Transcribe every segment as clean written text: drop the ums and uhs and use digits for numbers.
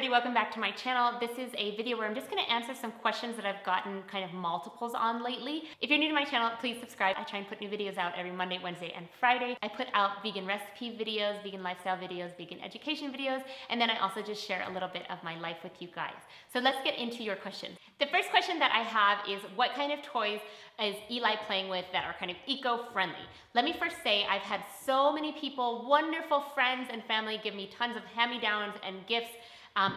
everybody, welcome back to my channel. This is a video where I'm just going to answer some questions that I've gotten kind of multiples on lately. If you're new to my channel, please subscribe. I try and put new videos out every Monday, Wednesday, and Friday. I put out vegan recipe videos, vegan lifestyle videos, vegan education videos, and then I also just share a little bit of my life with you guys. So let's get into your questions. The first question that I have is, what kind of toys is Eli playing with that are kind of eco-friendly? Let me first say I've had so many people, wonderful friends and family, give me tons of hand-me-downs and gifts.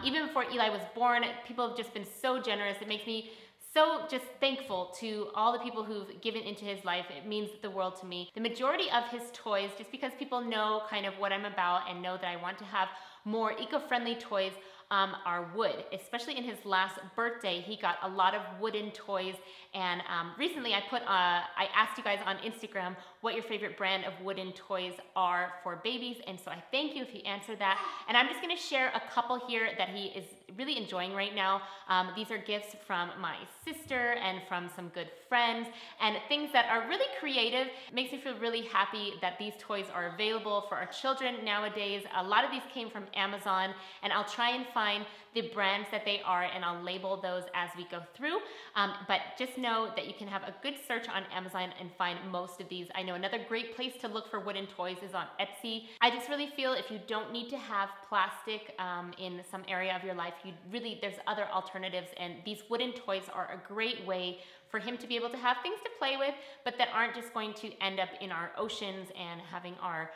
Even before Eli was born, people have just been so generous. It makes me so just thankful to all the people who've given into his life. It means the world to me. The majority of his toys, just because people know kind of what I'm about and know that I want to have more eco-friendly toys, are wood. Especially in his last birthday, he got a lot of wooden toys. And recently I asked you guys on Instagram what your favorite brand of wooden toys are for babies. And so I thank you if you answered that. And I'm just gonna share a couple here that he is really enjoying right now. These are gifts from my sister and from some good friends, and things that are really creative. It makes me feel really happy that these toys are available for our children nowadays. A lot of these came from Amazon, and I'll try and find the brands that they are, and I'll label those as we go through. But just know that you can have a good search on Amazon and find most of these. I know another great place to look for wooden toys is on Etsy. I just really feel if you don't need to have plastic in some area of your life, there's other alternatives, and these wooden toys are a great way for him to be able to have things to play with, but that aren't just going to end up in our oceans and having our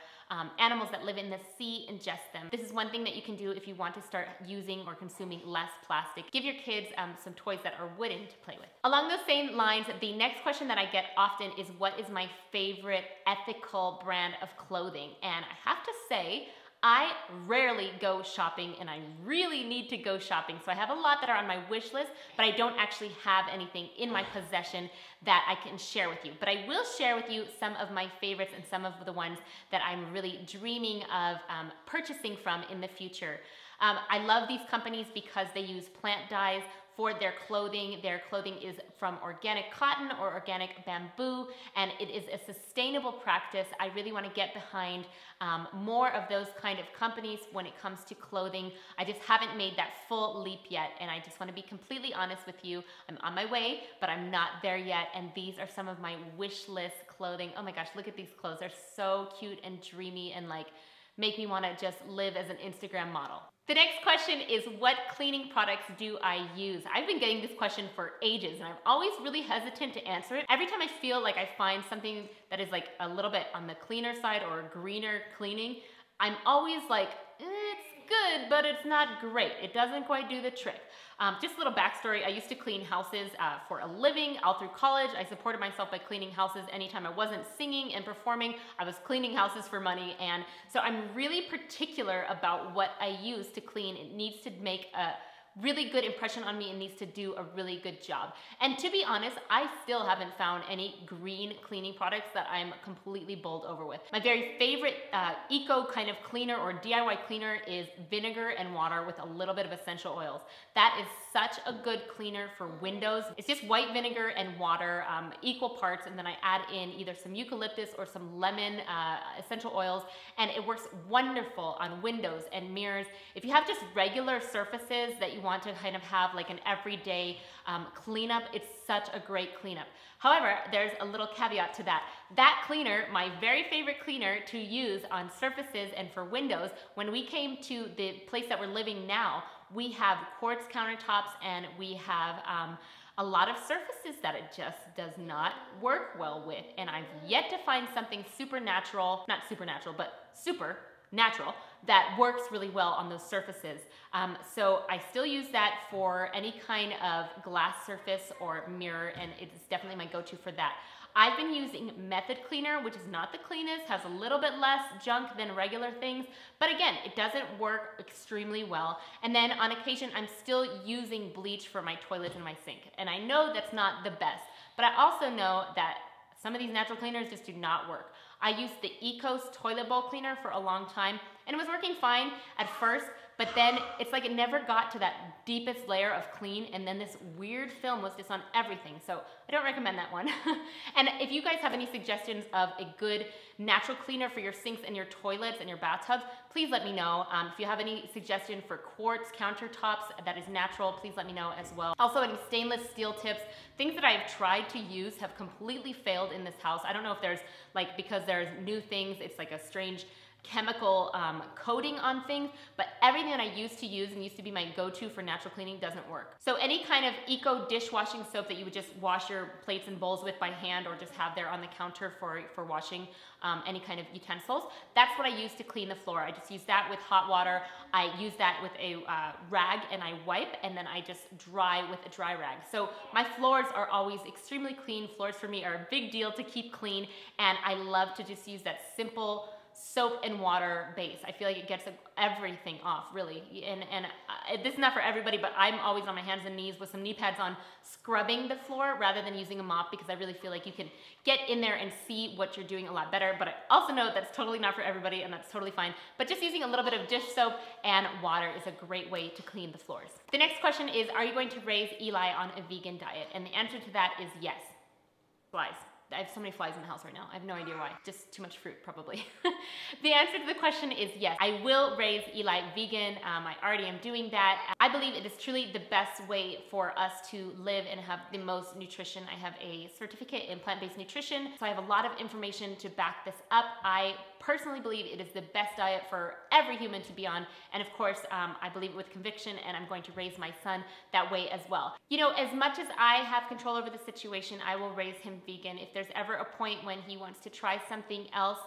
animals that live in the sea ingest them. This is one thing that you can do if you want to start using or consuming less plastic. Give your kids some toys that are wooden to play with. Along those same lines, the next question that I get often is, what is my favorite ethical brand of clothing? And I have to say, I rarely go shopping, and I really need to go shopping. So I have a lot that are on my wish list, but I don't actually have anything in my possession that I can share with you. But I will share with you some of my favorites and some of the ones that I'm really dreaming of purchasing from in the future. I love these companies because they use plant dyes for their clothing. Their clothing is from organic cotton or organic bamboo, and it is a sustainable practice. I really want to get behind more of those kind of companies when it comes to clothing. I just haven't made that full leap yet, and I just want to be completely honest with you. I'm on my way, but I'm not there yet, and these are some of my wish list clothing. Oh my gosh, look at these clothes. They're so cute and dreamy and like make me want to just live as an Instagram model. The next question is, what cleaning products do I use? I've been getting this question for ages, and I'm always really hesitant to answer it. Every time I feel like I find something that is like a little bit on the cleaner side or greener cleaning, I'm always like, it's good, but it's not great. It doesn't quite do the trick. Just a little backstory, I used to clean houses for a living all through college. I supported myself by cleaning houses. Anytime I wasn't singing and performing, I was cleaning houses for money. And so I'm really particular about what I use to clean. It needs to make a really good impression on me and needs to do a really good job. And to be honest, I still haven't found any green cleaning products that I'm completely bowled over with. My very favorite eco kind of cleaner or DIY cleaner is vinegar and water with a little bit of essential oils. That is such a good cleaner for windows. It's just white vinegar and water, equal parts, and then I add in either some eucalyptus or some lemon essential oils, and it works wonderful on windows and mirrors. If you have just regular surfaces that you want to kind of have like an everyday cleanup, it's such a great cleanup. However, there's a little caveat to that. That cleaner, my very favorite cleaner to use on surfaces and for windows, when we came to the place that we're living now, we have quartz countertops and we have a lot of surfaces that it just does not work well with. And I've yet to find something supernatural, not supernatural, but super natural, that works really well on those surfaces. So I still use that for any kind of glass surface or mirror, and it's definitely my go-to for that. I've been using Method Cleaner, which is not the cleanest, has a little bit less junk than regular things, but again, it doesn't work extremely well. And then on occasion, I'm still using bleach for my toilet and my sink. And I know that's not the best, but I also know that some of these natural cleaners just do not work. I used the Ecos toilet bowl cleaner for a long time, and it was working fine at first, but then it's like it never got to that deepest layer of clean, and then this weird film was just on everything. So I don't recommend that one. And if you guys have any suggestions of a good natural cleaner for your sinks and your toilets and your bathtubs, please let me know. If you have any suggestion for quartz countertops that is natural, please let me know as well. Also, any stainless steel tips, things that I've tried to use have completely failed in this house. I don't know if there's like, because there's new things, it's like a strange chemical coating on things, but everything that I used to be my go-to for natural cleaning doesn't work. So any kind of eco dishwashing soap that you would just wash your plates and bowls with by hand, or just have there on the counter for washing any kind of utensils, that's what I use to clean the floor. I just use that with hot water. I use that with a rag, and I wipe, and then I just dry with a dry rag. So my floors are always extremely clean. Floors for me are a big deal to keep clean, and I love to just use that simple soap and water base. I feel like it gets everything off, really. And this is not for everybody, but I'm always on my hands and knees with some knee pads on, scrubbing the floor rather than using a mop, because I really feel like you can get in there and see what you're doing a lot better. But I also know that's totally not for everybody, and that's totally fine. But just using a little bit of dish soap and water is a great way to clean the floors. The next question is, are you going to raise Eli on a vegan diet? And the answer to that is yes. Flies. I have so many flies in the house right now. I have no idea why. Just too much fruit, probably. The answer to the question is yes. I will raise Eli vegan. I already am doing that. I believe it is truly the best way for us to live and have the most nutrition. I have a certificate in plant-based nutrition, so I have a lot of information to back this up. I personally believe it is the best diet for every human to be on, and of course, I believe it with conviction, and I'm going to raise my son that way as well. You know, as much as I have control over the situation, I will raise him vegan. If there's ever a point when he wants to try something else,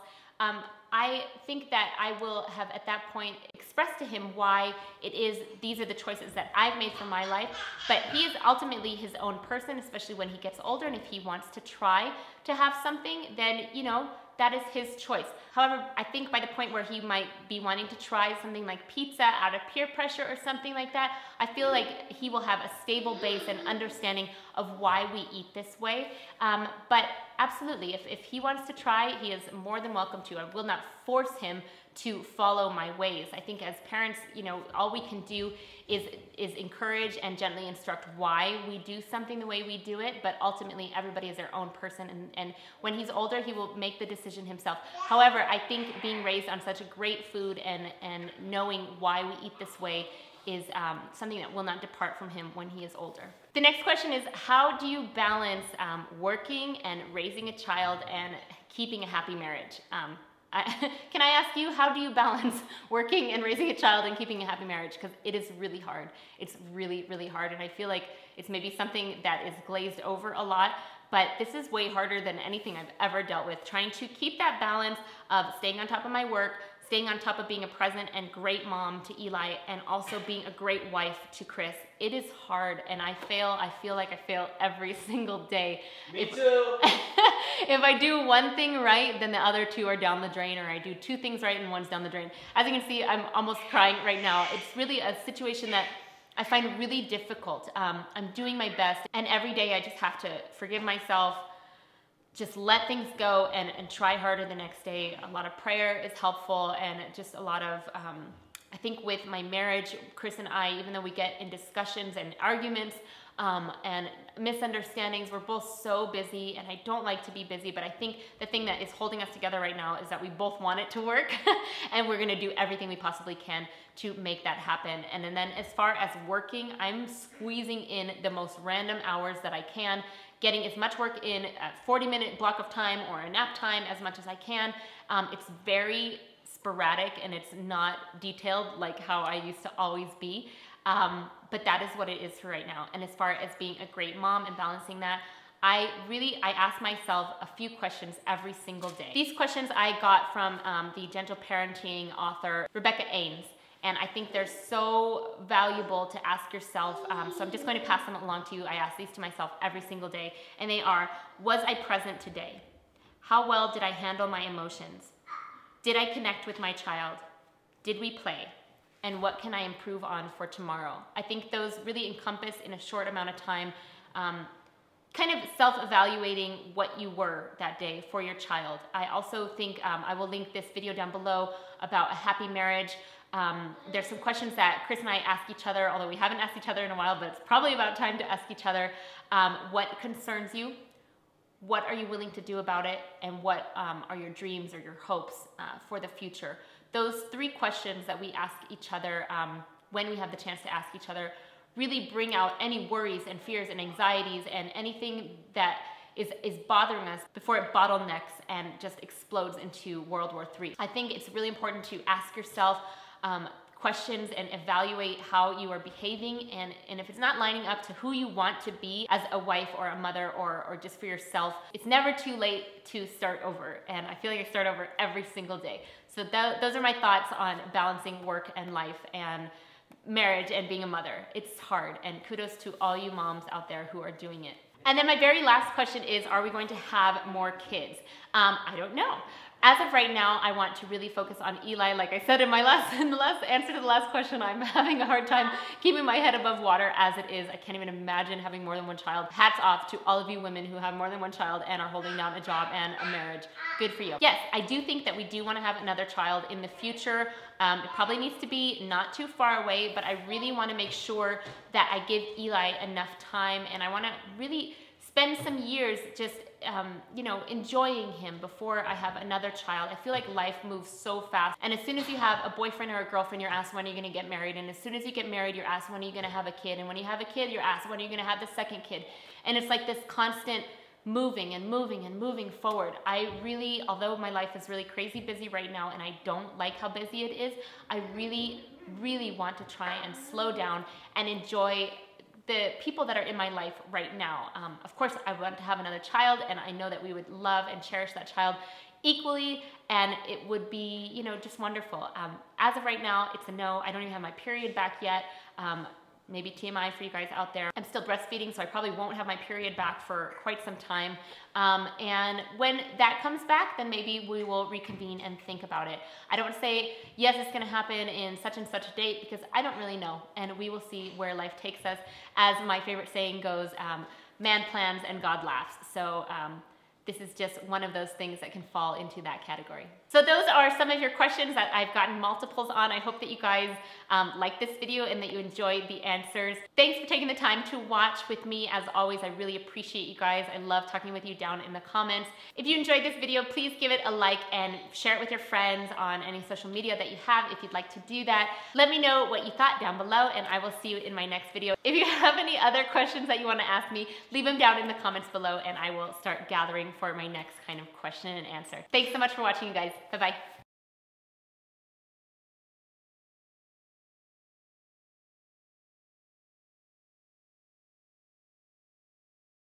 I think that I will have at that point expressed to him why these are the choices that I've made for my life, but he is ultimately his own person, especially when he gets older, and if he wants to try to have something, then, you know, that is his choice. However, I think by the point where he might be wanting to try something like pizza out of peer pressure or something like that, I feel like he will have a stable base and understanding of why we eat this way. But absolutely, if he wants to try, he is more than welcome to. I will not force him to follow my ways. I think as parents, you know, all we can do is encourage and gently instruct why we do something the way we do it, but ultimately everybody is their own person, and when he's older, he will make the decision himself. However, I think being raised on such a great food and knowing why we eat this way is something that will not depart from him when he is older. The next question is, how do you balance working and raising a child and keeping a happy marriage? Can I ask you, how do you balance working and raising a child and keeping a happy marriage? Because it is really hard. It's really, really hard. And I feel like it's maybe something that is glazed over a lot, but this is way harder than anything I've ever dealt with. Trying to keep that balance of staying on top of my work, staying on top of being a present and great mom to Eli, and also being a great wife to Chris. It is hard, and I feel like I fail every single day. Me too. If I do one thing right, then the other two are down the drain, or I do two things right and one's down the drain. As you can see, I'm almost crying right now. It's really a situation that I find really difficult. I'm doing my best, and every day I just have to forgive myself, just let things go and try harder the next day. A lot of prayer is helpful, and just a lot of, I think with my marriage, Chris and I, even though we get in discussions and arguments and misunderstandings, we're both so busy, and I don't like to be busy, but I think the thing that is holding us together right now is that we both want it to work, and we're gonna do everything we possibly can to make that happen. And then as far as working, I'm squeezing in the most random hours that I can, getting as much work in a 40-minute block of time or a nap time as much as I can. It's very sporadic, and it's not detailed like how I used to always be. But that is what it is for right now. And as far as being a great mom and balancing that, I ask myself a few questions every single day. These questions I got from the Gentle Parenting author, Rebecca Ames. And I think they're so valuable to ask yourself. So I'm just going to pass them along to you. I ask these to myself every single day. And they are, was I present today? How well did I handle my emotions? Did I connect with my child? Did we play? And what can I improve on for tomorrow? I think those really encompass in a short amount of time, kind of self-evaluating what you were that day for your child. I also think I will link this video down below about a happy marriage. There's some questions that Chris and I ask each other, although we haven't asked each other in a while, but it's probably about time to ask each other. What concerns you? What are you willing to do about it? And what are your dreams or your hopes for the future? Those 3 questions that we ask each other when we have the chance to ask each other really bring out any worries and fears and anxieties and anything that is bothering us before it bottlenecks and just explodes into World War III. I think it's really important to ask yourself questions and evaluate how you are behaving, and if it's not lining up to who you want to be as a wife or a mother or just for yourself, it's never too late to start over, and I feel like I start over every single day. So those are my thoughts on balancing work and life and marriage and being a mother. It's hard, and kudos to all you moms out there who are doing it. And then my very last question is, are we going to have more kids? I don't know. As of right now, I want to really focus on Eli. Like I said in the last answer to the last question, I'm having a hard time keeping my head above water as it is. I can't even imagine having more than one child. Hats off to all of you women who have more than one child and are holding down a job and a marriage. Good for you. Yes, I do think that we do want to have another child in the future. It probably needs to be not too far away, but I really want to make sure that I give Eli enough time, and I want to really spend some years just enjoying him before I have another child. I feel like life moves so fast, and as soon as you have a boyfriend or a girlfriend, you're asked when are you going to get married, and as soon as you get married, you're asked when are you going to have a kid, and when you have a kid, you're asked when are you going to have the second kid, and it's like this constant moving and moving and moving forward. I really, although my life is really crazy busy right now and I don't like how busy it is, I really want to try and slow down and enjoy the people that are in my life right now. Of course, I want to have another child, and I know that we would love and cherish that child equally, and it would be, just wonderful. As of right now, it's a no. I don't even have my period back yet. Maybe TMI for you guys out there. I'm still breastfeeding, so I probably won't have my period back for quite some time. And when that comes back, then maybe we will reconvene and think about it. I don't want to say, yes, it's going to happen in such and such a date, because I don't really know. And we will see where life takes us. As my favorite saying goes, man plans and God laughs. So this is just one of those things that can fall into that category. So those are some of your questions that I've gotten multiples on. I hope that you guys like this video and that you enjoyed the answers. Thanks for taking the time to watch with me. As always, I really appreciate you guys. I love talking with you down in the comments. If you enjoyed this video, please give it a like and share it with your friends on any social media that you have if you'd like to do that. Let me know what you thought down below, and I will see you in my next video. If you have any other questions that you want to ask me, leave them down in the comments below, and I will start gathering for my next kind of question and answer. Thanks so much for watching, you guys. Bye-bye.